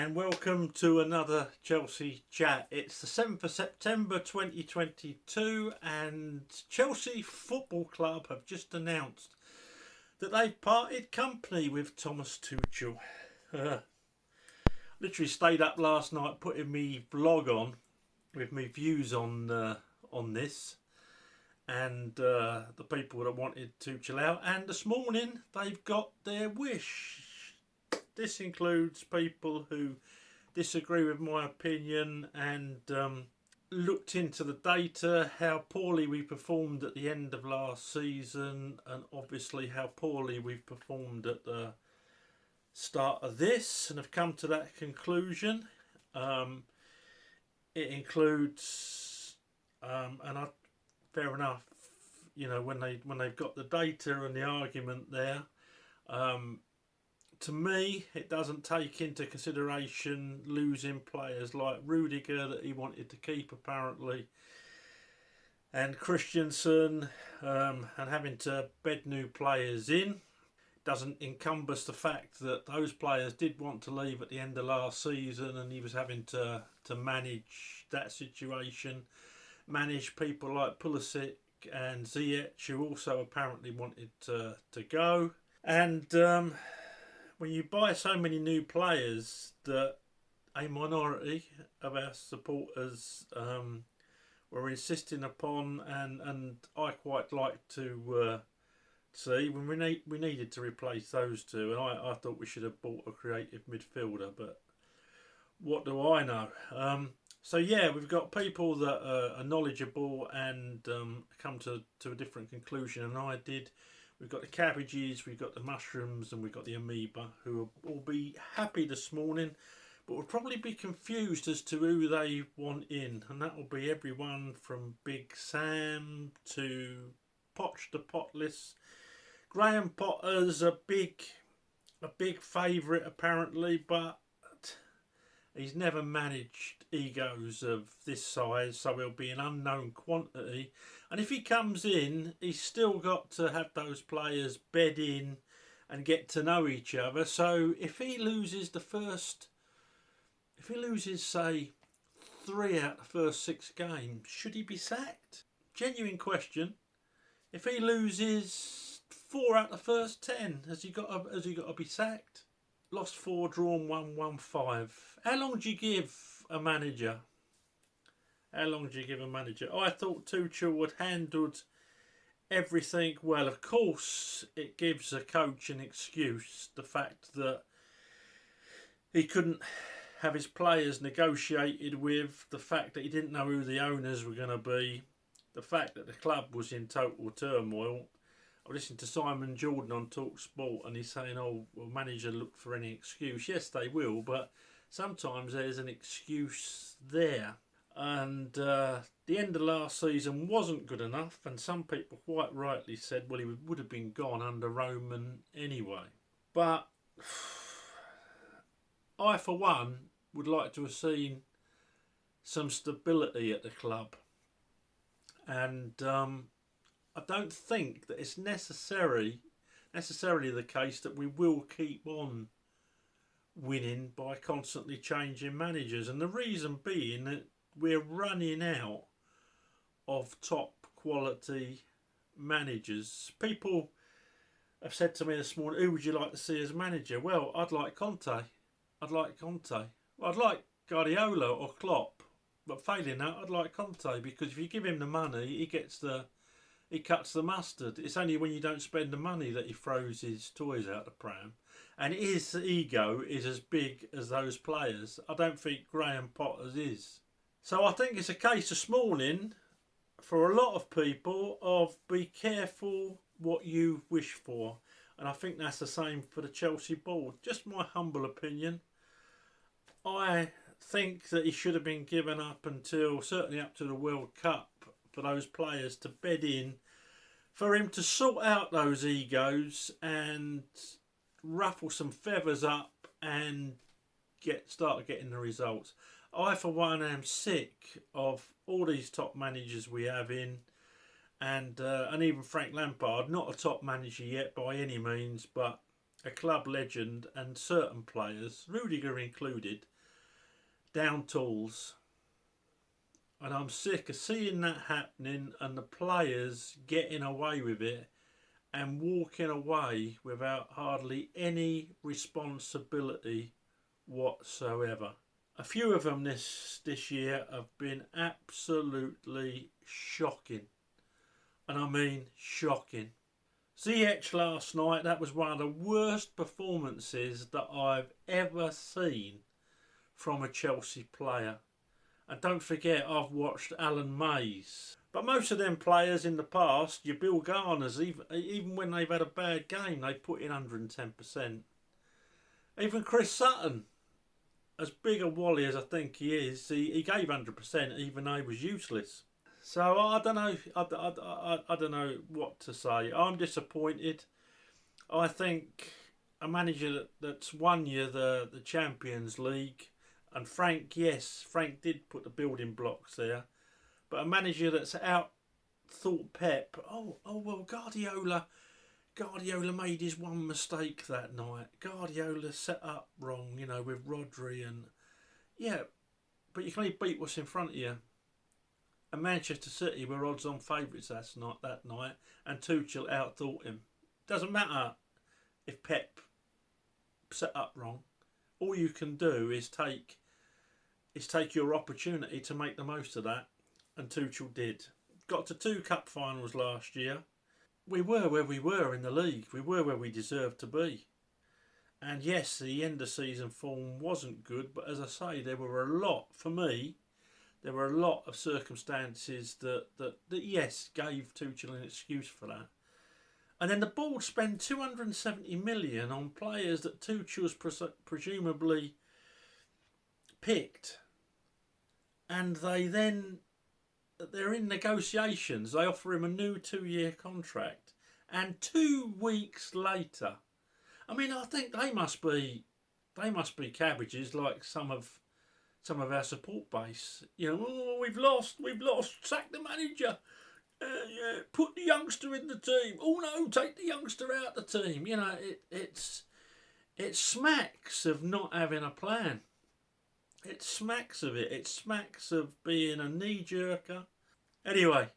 and welcome to another Chelsea chat. It's the 7th of September 2022 and Chelsea Football Club have just announced that they've parted company with Thomas Tuchel. Literally stayed up last night putting me vlog on with me views on this and the people that wanted Tuchel out, and this morning they've got their wish. This includes people who disagree with my opinion and looked into the data, how poorly we performed at the end of last season, and obviously how poorly we've performed at the start of this, and have come to that conclusion. It includes, fair enough, you know, when they've got the data and the argument there. To me, it doesn't take into consideration losing players like Rudiger that he wanted to keep apparently, and Christensen, and having to bed new players in. Doesn't encompass the fact that those players did want to leave at the end of last season, and he was having to manage that situation, manage people like Pulisic and Ziyech, who also apparently wanted to go. And when you buy so many new players that a minority of our supporters were insisting upon, and I quite like to see, when we needed to replace those two, and I thought we should have bought a creative midfielder, but what do I know? So yeah, we've got people that are knowledgeable and come to a different conclusion than I did. We've got the cabbages, we've got the mushrooms, and we've got the amoeba, who will be happy this morning, but will probably be confused as to who they want in, and that will be everyone from Big Sam to Poch the Potless. Graham Potter's a big favourite apparently, but he's never managed egos of this size, so he'll be an unknown quantity. And if he comes in, he's still got to have those players bed in and get to know each other. So if he loses say 3 out of the first 6 games, should he be sacked? Genuine question. If he loses 4 out of the first 10, has he got to be sacked? Lost 4, drawn 1, won 5. How long do you give a manager? I thought Tuchel had handled everything well. Of course, it gives a coach an excuse. The fact that he couldn't have his players negotiated with, the fact that he didn't know who the owners were going to be, the fact that the club was in total turmoil. I listened to Simon Jordan on Talk Sport, and he's saying, "Oh, well, manager look for any excuse." Yes, they will, but sometimes there's an excuse there. And the end of last season wasn't good enough, and some people quite rightly said, well, he would have been gone under Roman anyway. But I, for one, would like to have seen some stability at the club. And I don't think that it's necessarily the case that we will keep on winning by constantly changing managers. And the reason being that we're running out of top quality managers. People have said to me this morning, who would you like to see as manager? Well, I'd like Conte. Well, I'd like Guardiola or Klopp. But failing that, I'd like Conte, because if you give him the money, he cuts the mustard. It's only when you don't spend the money that he throws his toys out the pram. And his ego is as big as those players. I don't think Graham Potter's is. So I think it's a case this morning for a lot of people of be careful what you wish for. And I think that's the same for the Chelsea board. Just my humble opinion. I think that he should have been given up until, certainly up to the World Cup, for those players to bed in, for him to sort out those egos and ruffle some feathers up and start getting the results. I, for one, am sick of all these top managers we have in, and even Frank Lampard, not a top manager yet by any means, but a club legend and certain players, Rudiger included, down tools. And I'm sick of seeing that happening and the players getting away with it and walking away without hardly any responsibility whatsoever. A few of them this year have been absolutely shocking. And I mean shocking. Ziyech last night, that was one of the worst performances that I've ever seen from a Chelsea player. And don't forget, I've watched Alan May's. But most of them players in the past, your Bill Garners, even when they've had a bad game, they put in 110%. Even Chris Sutton, as big a wally as I think he is, he gave 100% even though he was useless. So I don't know. I don't know what to say. I'm disappointed. I think a manager that's won you the Champions League, and Frank did put the building blocks there, but a manager that's out thought Pep. Oh well, Guardiola made his one mistake that night. Guardiola set up wrong, with Rodri and yeah, but you can only beat what's in front of you. And Manchester City were odds-on favourites that night, and Tuchel outthought him. Doesn't matter if Pep set up wrong. All you can do is take your opportunity to make the most of that, and Tuchel did. Got to 2 cup finals last year. We were where we were in the league. We were where we deserved to be. And yes, the end of season form wasn't good, but as I say, there were a lot of circumstances that yes, gave Tuchel an excuse for that. And then the board spend 270 million on players that Tuchel's presumably picked, and they're in negotiations. They offer him a new 2-year contract, and 2 weeks later, I mean, I think they must be cabbages like some of our support base. We've lost, sack the manager, put the youngster in the team. Oh no, take the youngster out the team. It smacks of not having a plan. It smacks of it. It smacks of being a knee-jerker. Anyway,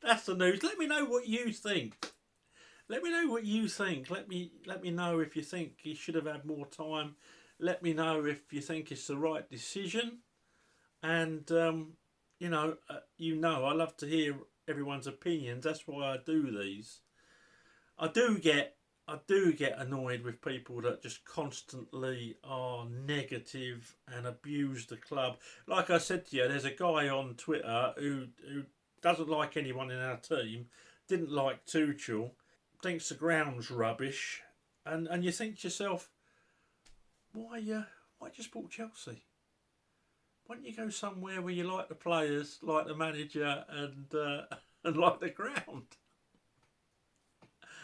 that's the news. Let me know what you think. Let me know if you think he should have had more time. Let me know if you think it's the right decision. And, I love to hear everyone's opinions. That's why I do these. I do get annoyed with people that just constantly are negative and abuse the club. Like I said to you, there's a guy on Twitter who doesn't like anyone in our team, didn't like Tuchel, thinks the ground's rubbish, and you think to yourself, why you support Chelsea? Why don't you go somewhere where you like the players, like the manager, and like the ground?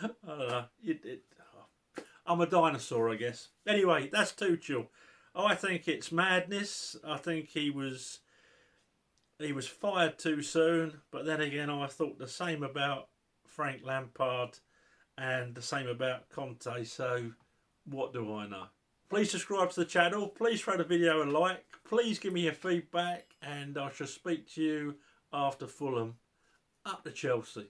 I don't know. I'm a dinosaur, I guess. Anyway, that's Tuchel. I think it's madness. I think he was fired too soon. But then again, I thought the same about Frank Lampard and the same about Conte. So what do I know? Please subscribe to the channel. Please throw the video a like. Please give me your feedback, and I shall speak to you after Fulham. Up to Chelsea.